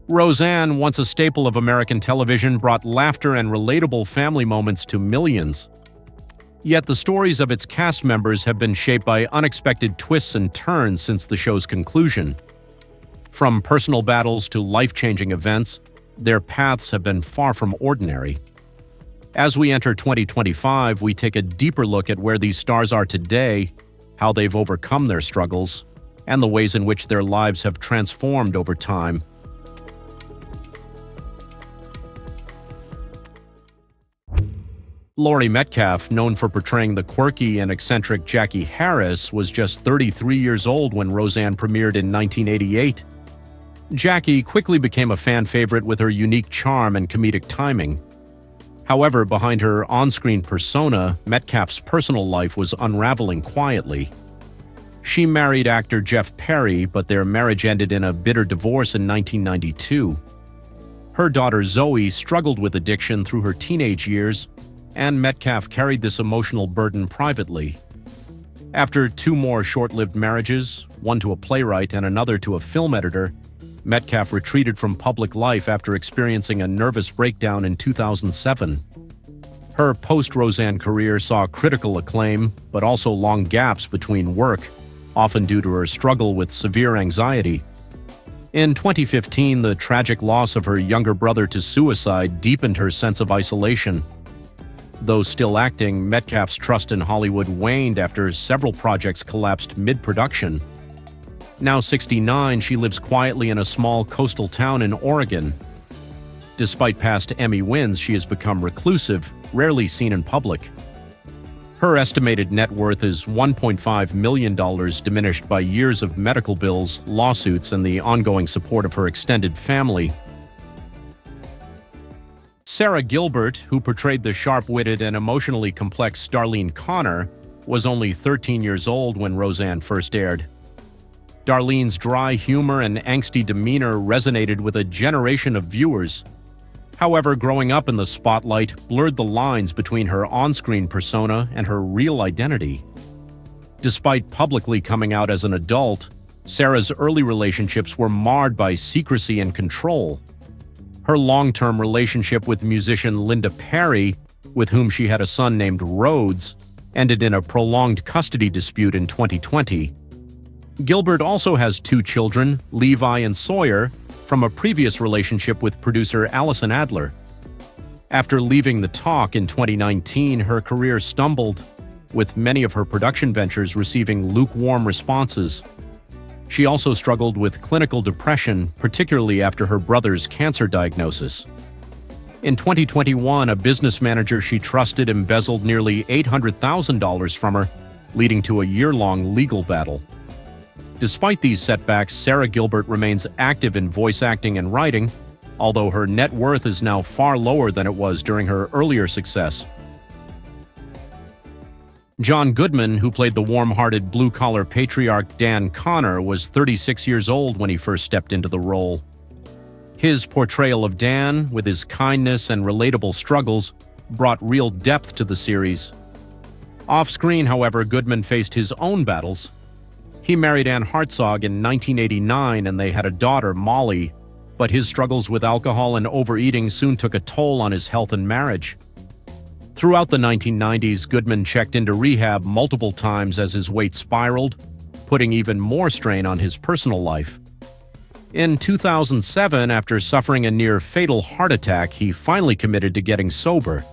Roseanne, once a staple of American television, brought laughter and relatable family moments to millions. Yet the stories of its cast members have been shaped by unexpected twists and turns since the show's conclusion. From personal battles to life-changing events, their paths have been far from ordinary. As we enter 2025, we take a deeper look at where these stars are today, how they've overcome their struggles, and the ways in which their lives have transformed over time. Laurie Metcalf, known for portraying the quirky and eccentric Jackie Harris, was just 33 years old when Roseanne premiered in 1988. Jackie quickly became a fan favorite with her unique charm and comedic timing. However, behind her on-screen persona, Metcalf's personal life was unraveling quietly. She married actor Jeff Perry, but their marriage ended in a bitter divorce in 1992. Her daughter Zoe struggled with addiction through her teenage years, and Metcalf carried this emotional burden privately. After 2 more short-lived marriages, one to a playwright and another to a film editor, Metcalf retreated from public life after experiencing a nervous breakdown in 2007. Her post-Roseanne career saw critical acclaim, but also long gaps between work, often due to her struggle with severe anxiety. In 2015, the tragic loss of her younger brother to suicide deepened her sense of isolation. Though still acting, Metcalf's trust in Hollywood waned after several projects collapsed mid-production. Now 69, she lives quietly in a small coastal town in Oregon. Despite past Emmy wins, she has become reclusive, rarely seen in public. Her estimated net worth is $1.5 million, diminished by years of medical bills, lawsuits, and the ongoing support of her extended family. Sara Gilbert, who portrayed the sharp-witted and emotionally complex Darlene Connor, was only 13 years old when Roseanne first aired. Darlene's dry humor and angsty demeanor resonated with a generation of viewers. However, growing up in the spotlight blurred the lines between her on-screen persona and her real identity. Despite publicly coming out as an adult, Sara's early relationships were marred by secrecy and control. Her long-term relationship with musician Linda Perry, with whom she had a son named Rhodes, ended in a prolonged custody dispute in 2020. Gilbert also has 2 children, Levi and Sawyer, from a previous relationship with producer Allison Adler. After leaving The Talk in 2019, her career stumbled, with many of her production ventures receiving lukewarm responses. She also struggled with clinical depression, particularly after her brother's cancer diagnosis. In 2021, a business manager she trusted embezzled nearly $800,000 from her, leading to a year-long legal battle. Despite these setbacks, Sara Gilbert remains active in voice acting and writing, although her net worth is now far lower than it was during her earlier success. John Goodman, who played the warm-hearted blue-collar patriarch Dan Connor, was 36 years old when he first stepped into the role. His portrayal of Dan, with his kindness and relatable struggles, brought real depth to the series. Off-screen, however, Goodman faced his own battles. He married Anne Hartzog in 1989 and they had a daughter, Molly, but his struggles with alcohol and overeating soon took a toll on his health and marriage. Throughout the 1990s, Goodman checked into rehab multiple times as his weight spiraled, putting even more strain on his personal life. In 2007, after suffering a near-fatal heart attack, he finally committed to getting sober.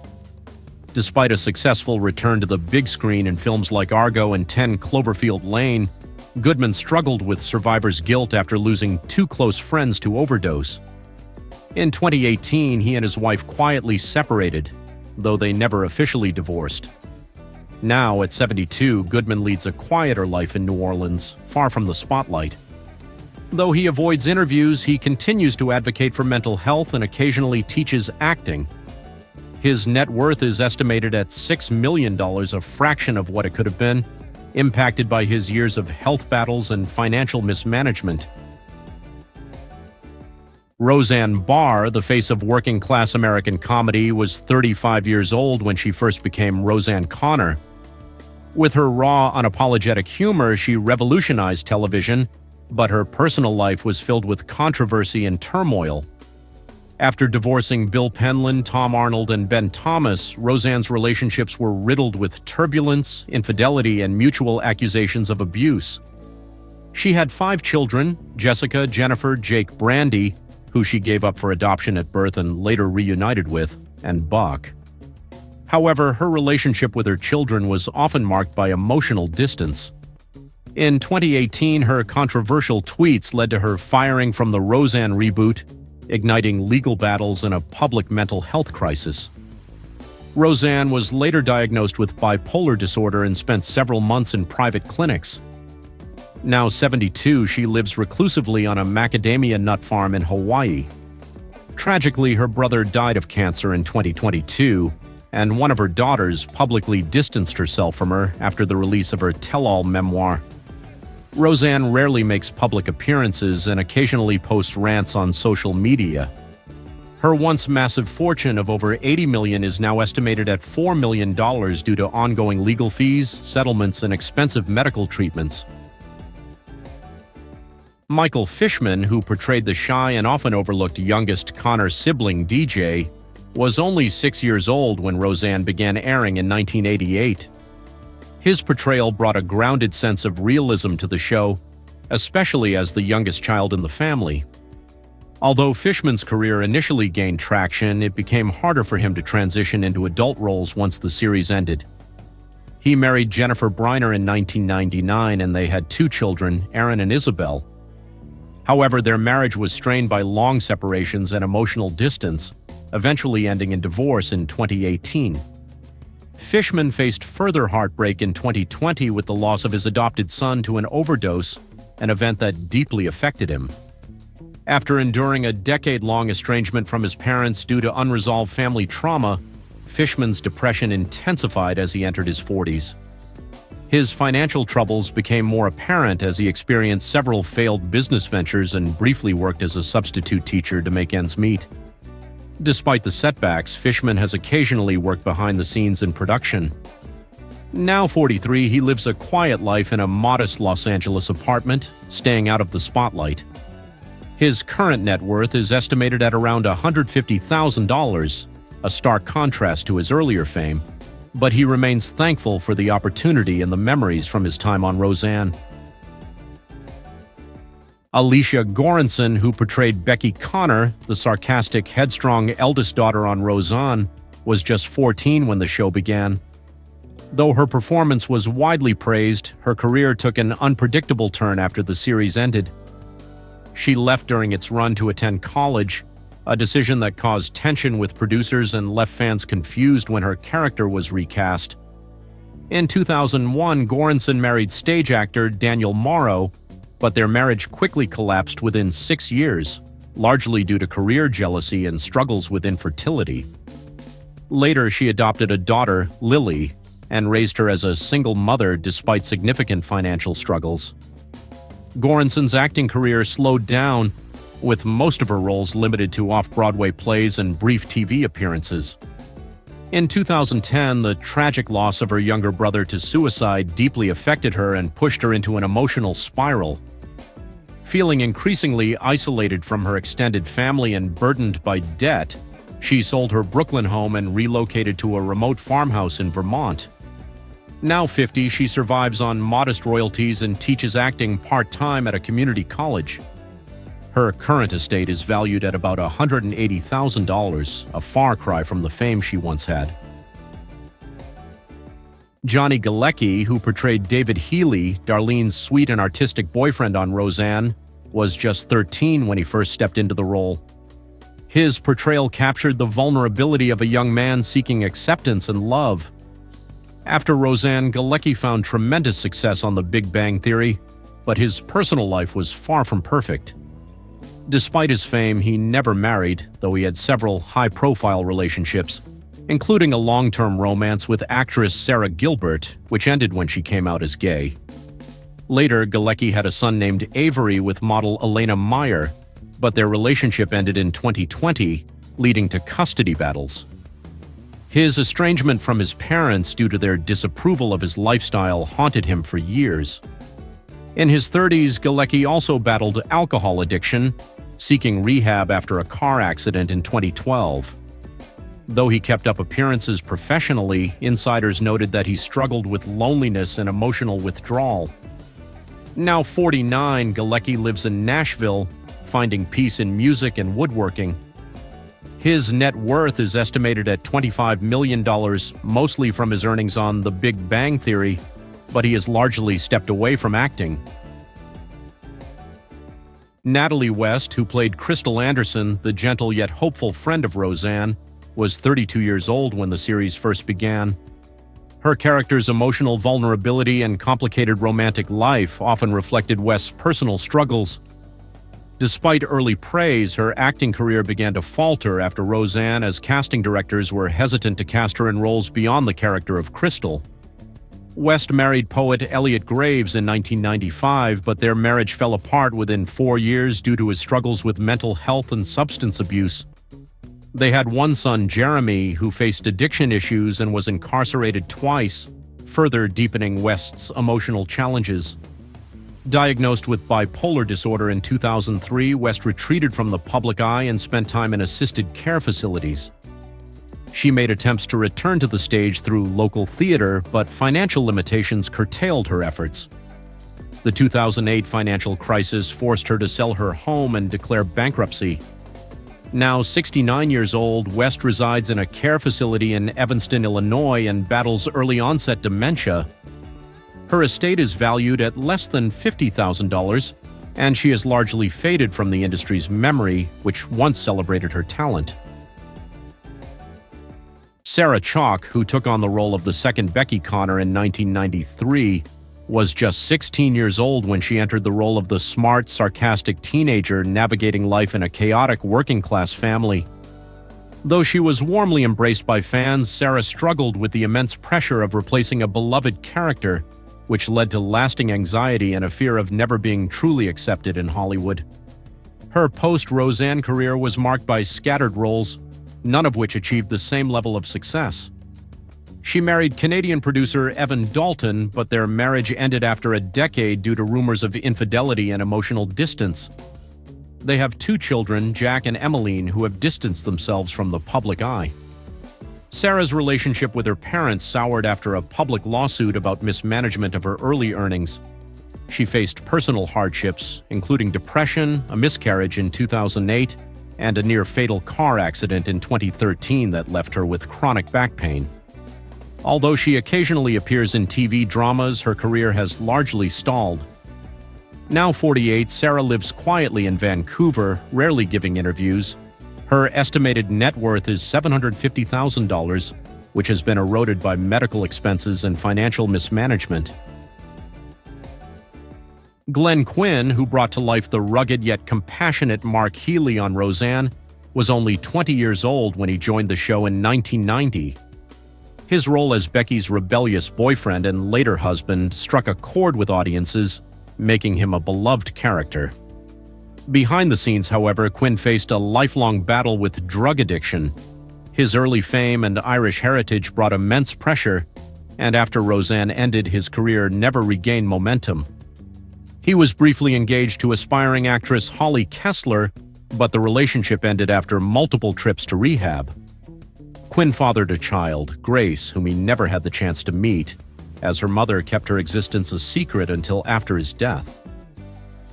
Despite a successful return to the big screen in films like Argo and 10 Cloverfield Lane, Goodman struggled with survivor's guilt after losing 2 close friends to overdose. In 2018, he and his wife quietly separated, though they never officially divorced. Now, at 72, Goodman leads a quieter life in New Orleans, far from the spotlight. Though he avoids interviews, he continues to advocate for mental health and occasionally teaches acting. His net worth is estimated at $6 million, a fraction of what it could have been, impacted by his years of health battles and financial mismanagement. Roseanne Barr, the face of working-class American comedy, was 35 years old when she first became Roseanne Connor. With her raw, unapologetic humor, she revolutionized television, But her personal life was filled with controversy and turmoil. After divorcing Bill Penland, Tom Arnold, and Ben Thomas, Roseanne's relationships were riddled with turbulence, infidelity, and mutual accusations of abuse. She had 5 children: Jessica, Jennifer, Jake, Brandy, who she gave up for adoption at birth and later reunited with, and Buck. However, her relationship with her children was often marked by emotional distance. In 2018, her controversial tweets led to her firing from the Roseanne reboot, igniting legal battles and a public mental health crisis. Roseanne was later diagnosed with bipolar disorder and spent several months in private clinics. Now 72, she lives reclusively on a macadamia nut farm in Hawaii. Tragically, her brother died of cancer in 2022, and one of her daughters publicly distanced herself from her after the release of her tell-all memoir. Roseanne rarely makes public appearances and occasionally posts rants on social media. Her once massive fortune of over $80 million is now estimated at $4 million due to ongoing legal fees, settlements, and expensive medical treatments. Michael Fishman, who portrayed the shy and often overlooked youngest Connor sibling DJ, was only 6 years old when Roseanne began airing in 1988. His portrayal brought a grounded sense of realism to the show, especially as the youngest child in the family. Although Fishman's career initially gained traction, it became harder for him to transition into adult roles once the series ended. He married Jennifer Briner in 1999, and they had 2 children, Aaron and Isabel. However, their marriage was strained by long separations and emotional distance, eventually ending in divorce in 2018. Fishman faced further heartbreak in 2020 with the loss of his adopted son to an overdose, an event that deeply affected him. After enduring a decade-long estrangement from his parents due to unresolved family trauma, Fishman's depression intensified as he entered his 40s. His financial troubles became more apparent as he experienced several failed business ventures and briefly worked as a substitute teacher to make ends meet. Despite the setbacks, Fishman has occasionally worked behind the scenes in production. Now 43, he lives a quiet life in a modest Los Angeles apartment, staying out of the spotlight. His current net worth is estimated at around $150,000, a stark contrast to his earlier fame, but he remains thankful for the opportunity and the memories from his time on Roseanne. Lecy Goranson, who portrayed Becky Connor, the sarcastic, headstrong eldest daughter on Roseanne, was just 14 when the show began. Though her performance was widely praised, her career took an unpredictable turn after the series ended. She left during its run to attend college, a decision that caused tension with producers and left fans confused when her character was recast. In 2001, Goranson married stage actor Daniel Morrow, but their marriage quickly collapsed within 6 years, largely due to career jealousy and struggles with infertility. Later, she adopted a daughter, Lily, and raised her as a single mother despite significant financial struggles. Goranson's acting career slowed down, with most of her roles limited to off-Broadway plays and brief TV appearances. In 2010, the tragic loss of her younger brother to suicide deeply affected her and pushed her into an emotional spiral. Feeling increasingly isolated from her extended family and burdened by debt, she sold her Brooklyn home and relocated to a remote farmhouse in Vermont. Now 50, she survives on modest royalties and teaches acting part-time at a community college. Her current estate is valued at about $180,000, a far cry from the fame she once had. Johnny Galecki, who portrayed David Healy, Darlene's sweet and artistic boyfriend on Roseanne, was just 13 when he first stepped into the role. His portrayal captured the vulnerability of a young man seeking acceptance and love. After Roseanne, Galecki found tremendous success on The Big Bang Theory, but his personal life was far from perfect. Despite his fame, he never married, though he had several high-profile relationships, including a long-term romance with actress Sara Gilbert, which ended when she came out as gay. Later, Galecki had a son named Avery with model Elena Meyer, but their relationship ended in 2020, leading to custody battles. His estrangement from his parents due to their disapproval of his lifestyle haunted him for years. In his 30s, Galecki also battled alcohol addiction, seeking rehab after a car accident in 2012. Though he kept up appearances professionally, insiders noted that he struggled with loneliness and emotional withdrawal. Now 49, Galecki lives in Nashville, finding peace in music and woodworking. His net worth is estimated at $25 million, mostly from his earnings on The Big Bang Theory, but he has largely stepped away from acting. Natalie West, who played Crystal Anderson, the gentle yet hopeful friend of Roseanne, was 32 years old when the series first began. Her character's emotional vulnerability and complicated romantic life often reflected West's personal struggles. Despite early praise, her acting career began to falter after Roseanne, as casting directors were hesitant to cast her in roles beyond the character of Crystal. West married poet Elliot Graves in 1995, but their marriage fell apart within 4 years due to his struggles with mental health and substance abuse. They had one son, Jeremy, who faced addiction issues and was incarcerated twice, further deepening West's emotional challenges. Diagnosed with bipolar disorder in 2003, West retreated from the public eye and spent time in assisted care facilities. She made attempts to return to the stage through local theater, but financial limitations curtailed her efforts. The 2008 financial crisis forced her to sell her home and declare bankruptcy. Now 69 years old, West resides in a care facility in Evanston, Illinois, and battles early-onset dementia. Her estate is valued at less than $50,000, and she has largely faded from the industry's memory, which once celebrated her talent. Sarah Chalke, who took on the role of the second Becky Connor in 1993, was just 16 years old when she entered the role of the smart, sarcastic teenager navigating life in a chaotic working-class family. Though she was warmly embraced by fans, Sarah struggled with the immense pressure of replacing a beloved character, which led to lasting anxiety and a fear of never being truly accepted in Hollywood. Her post-Roseanne career was marked by scattered roles, none of which achieved the same level of success. She married Canadian producer Evan Dalton, but their marriage ended after a decade due to rumors of infidelity and emotional distance. They have 2 children, Jack and Emmeline, who have distanced themselves from the public eye. Sarah's relationship with her parents soured after a public lawsuit about mismanagement of her early earnings. She faced personal hardships, including depression, a miscarriage in 2008, and a near-fatal car accident in 2013 that left her with chronic back pain. Although she occasionally appears in TV dramas, her career has largely stalled. Now 48, Sara lives quietly in Vancouver, rarely giving interviews. Her estimated net worth is $750,000, which has been eroded by medical expenses and financial mismanagement. Glenn Quinn, who brought to life the rugged yet compassionate Mark Healy on Roseanne, was only 20 years old when he joined the show in 1990. His role as Becky's rebellious boyfriend and later husband struck a chord with audiences, making him a beloved character. Behind the scenes, however, Quinn faced a lifelong battle with drug addiction. His early fame and Irish heritage brought immense pressure, and after Roseanne ended, his career never regained momentum. He was briefly engaged to aspiring actress Holly Kessler, but the relationship ended after multiple trips to rehab. Quinn fathered a child, Grace, whom he never had the chance to meet, as her mother kept her existence a secret until after his death.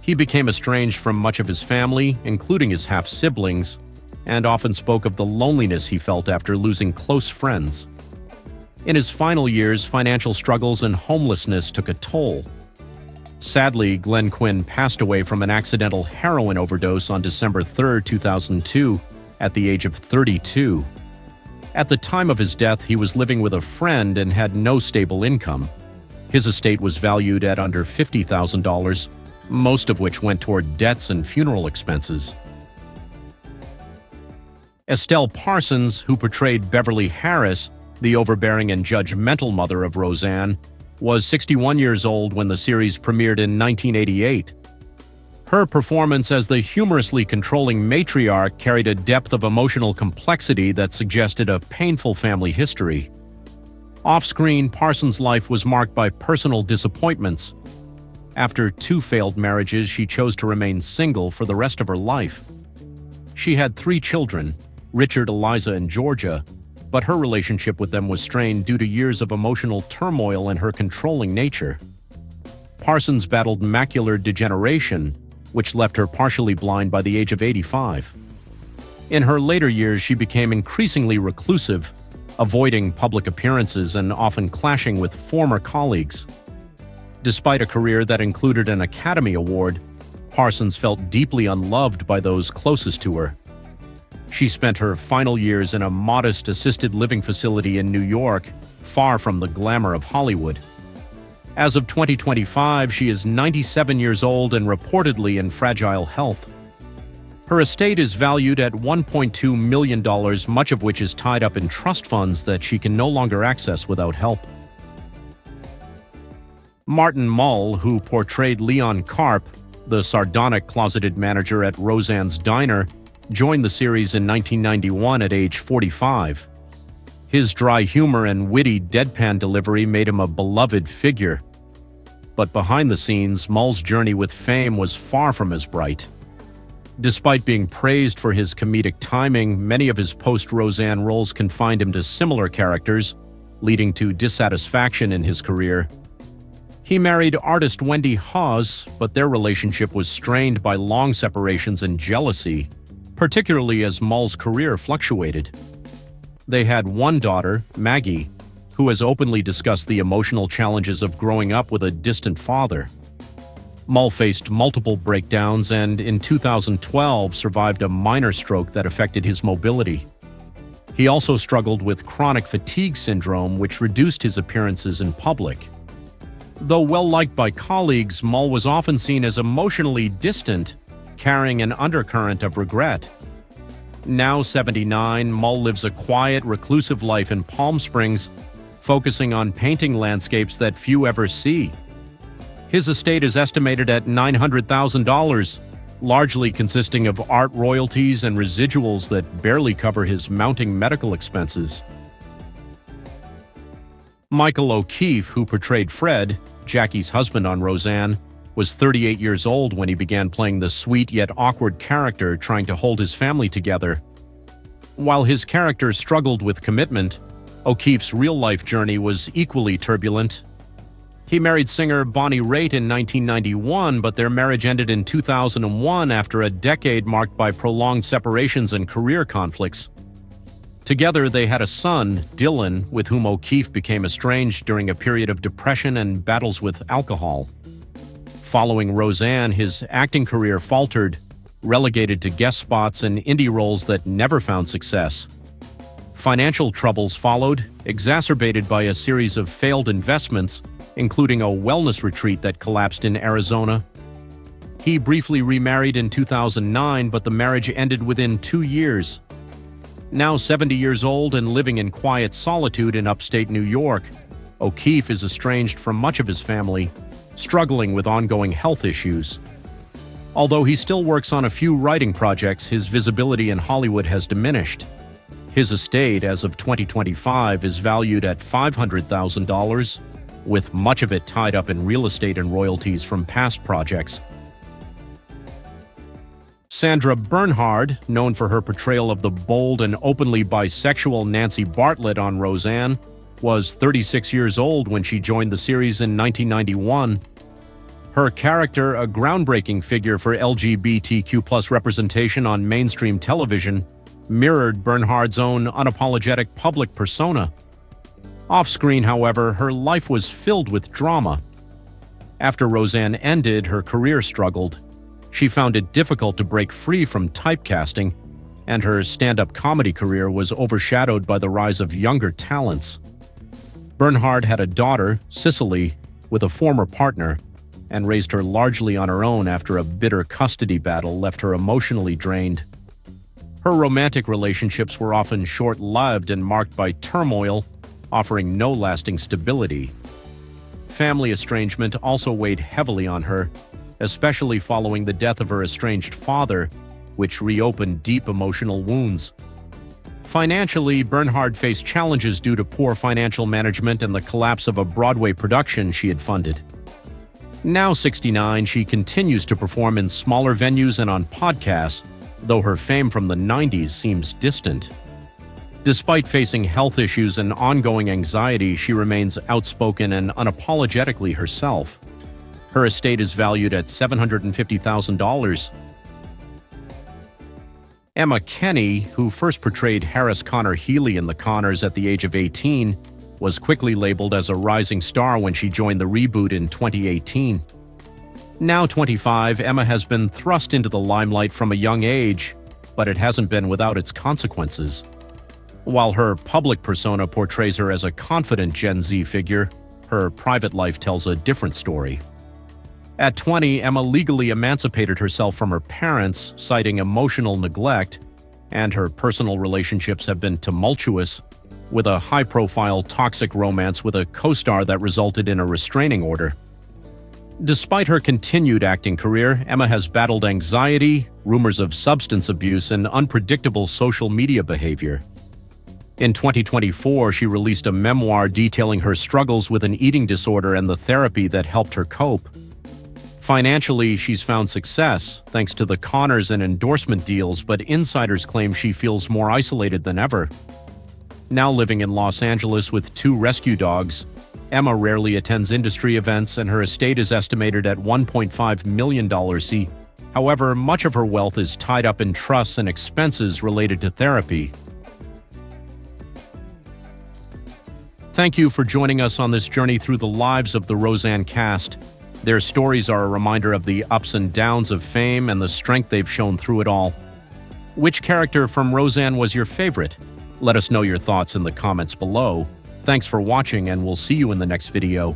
He became estranged from much of his family, including his half-siblings, and often spoke of the loneliness he felt after losing close friends. In his final years, financial struggles and homelessness took a toll. Sadly, Glenn Quinn passed away from an accidental heroin overdose on December 3, 2002, at the age of 32. At the time of his death, he was living with a friend and had no stable income. His estate was valued at under $50,000, most of which went toward debts and funeral expenses. Estelle Parsons, who portrayed Beverly Harris, the overbearing and judgmental mother of Roseanne, was 61 years old when the series premiered in 1988. Her performance as the humorously controlling matriarch carried a depth of emotional complexity that suggested a painful family history. Off-screen, Parsons' life was marked by personal disappointments. After 2 failed marriages, she chose to remain single for the rest of her life. She had 3 children, Richard, Eliza, and Georgia, but her relationship with them was strained due to years of emotional turmoil and her controlling nature. Parsons battled macular degeneration, which left her partially blind by the age of 85. In her later years, she became increasingly reclusive, avoiding public appearances and often clashing with former colleagues. Despite a career that included an Academy Award, Parsons felt deeply unloved by those closest to her. She spent her final years in a modest assisted living facility in New York, far from the glamour of Hollywood. As of 2025, she is 97 years old and reportedly in fragile health. Her estate is valued at $1.2 million, much of which is tied up in trust funds that she can no longer access without help. Martin Mull, who portrayed Leon Karp, the sardonic closeted manager at Roseanne's Diner, joined the series in 1991 at age 45. His dry humor and witty deadpan delivery made him a beloved figure. But behind the scenes, Mull's journey with fame was far from as bright. Despite being praised for his comedic timing, many of his post-Roseanne roles confined him to similar characters, leading to dissatisfaction in his career. He married artist Wendy Hawes, but their relationship was strained by long separations and jealousy, particularly as Mull's career fluctuated. They had 1 daughter, Maggie, who has openly discussed the emotional challenges of growing up with a distant father. Mull faced multiple breakdowns and, in 2012, survived a minor stroke that affected his mobility. He also struggled with chronic fatigue syndrome, which reduced his appearances in public. Though well-liked by colleagues, Mull was often seen as emotionally distant, carrying an undercurrent of regret. Now 79, Mull lives a quiet, reclusive life in Palm Springs, focusing on painting landscapes that few ever see. His estate is estimated at $900,000, largely consisting of art royalties and residuals that barely cover his mounting medical expenses. Michael O'Keefe, who portrayed Fred, Jackie's husband on Roseanne, was 38 years old when he began playing the sweet yet awkward character trying to hold his family together. While his character struggled with commitment, O'Keefe's real-life journey was equally turbulent. He married singer Bonnie Raitt in 1991, but their marriage ended in 2001 after a decade marked by prolonged separations and career conflicts. Together, they had a son, Dylan, with whom O'Keefe became estranged during a period of depression and battles with alcohol. Following Roseanne, his acting career faltered, relegated to guest spots and indie roles that never found success. Financial troubles followed, exacerbated by a series of failed investments, including a wellness retreat that collapsed in Arizona. He briefly remarried in 2009, but the marriage ended within 2 years. Now 70 years old and living in quiet solitude in upstate New York, O'Keefe is estranged from much of his family, struggling with ongoing health issues. Although he still works on a few writing projects, his visibility in Hollywood has diminished. His estate, as of 2025, is valued at $500,000, with much of it tied up in real estate and royalties from past projects. Sandra Bernhard, known for her portrayal of the bold and openly bisexual Nancy Bartlett on Roseanne, was 36 years old when she joined the series in 1991. Her character, a groundbreaking figure for LGBTQ+ representation on mainstream television, mirrored Bernhard's own unapologetic public persona. Off-screen, however, her life was filled with drama. After Roseanne ended, her career struggled. She found it difficult to break free from typecasting, and her stand-up comedy career was overshadowed by the rise of younger talents. Bernhard had a daughter, Cicely, with a former partner, and raised her largely on her own after a bitter custody battle left her emotionally drained. Her romantic relationships were often short-lived and marked by turmoil, offering no lasting stability. Family estrangement also weighed heavily on her, especially following the death of her estranged father, which reopened deep emotional wounds. Financially, Bernhard faced challenges due to poor financial management and the collapse of a Broadway production she had funded. Now 69, she continues to perform in smaller venues and on podcasts, though her fame from the 90s seems distant. Despite facing health issues and ongoing anxiety, she remains outspoken and unapologetically herself. Her estate is valued at $750,000. Emma Kenney, who first portrayed Harris Connor Healy in The Connors at the age of 18, was quickly labeled as a rising star when she joined the reboot in 2018. Now 25, Emma has been thrust into the limelight from a young age, but it hasn't been without its consequences. While her public persona portrays her as a confident Gen Z figure, her private life tells a different story. At 20, Emma legally emancipated herself from her parents, citing emotional neglect, and her personal relationships have been tumultuous, with a high-profile toxic romance with a co-star that resulted in a restraining order. Despite her continued acting career, Emma has battled anxiety, rumors of substance abuse, and unpredictable social media behavior. In 2024, she released a memoir detailing her struggles with an eating disorder and the therapy that helped her cope. Financially, she's found success thanks to The Connors and endorsement deals, but insiders claim she feels more isolated than ever. Now living in Los Angeles with 2 rescue dogs, Emma rarely attends industry events and her estate is estimated at $1.5 million. However, much of her wealth is tied up in trusts and expenses related to therapy. Thank you for joining us on this journey through the lives of the Roseanne cast. Their stories are a reminder of the ups and downs of fame and the strength they've shown through it all. Which character from Roseanne was your favorite? Let us know your thoughts in the comments below. Thanks for watching, and we'll see you in the next video.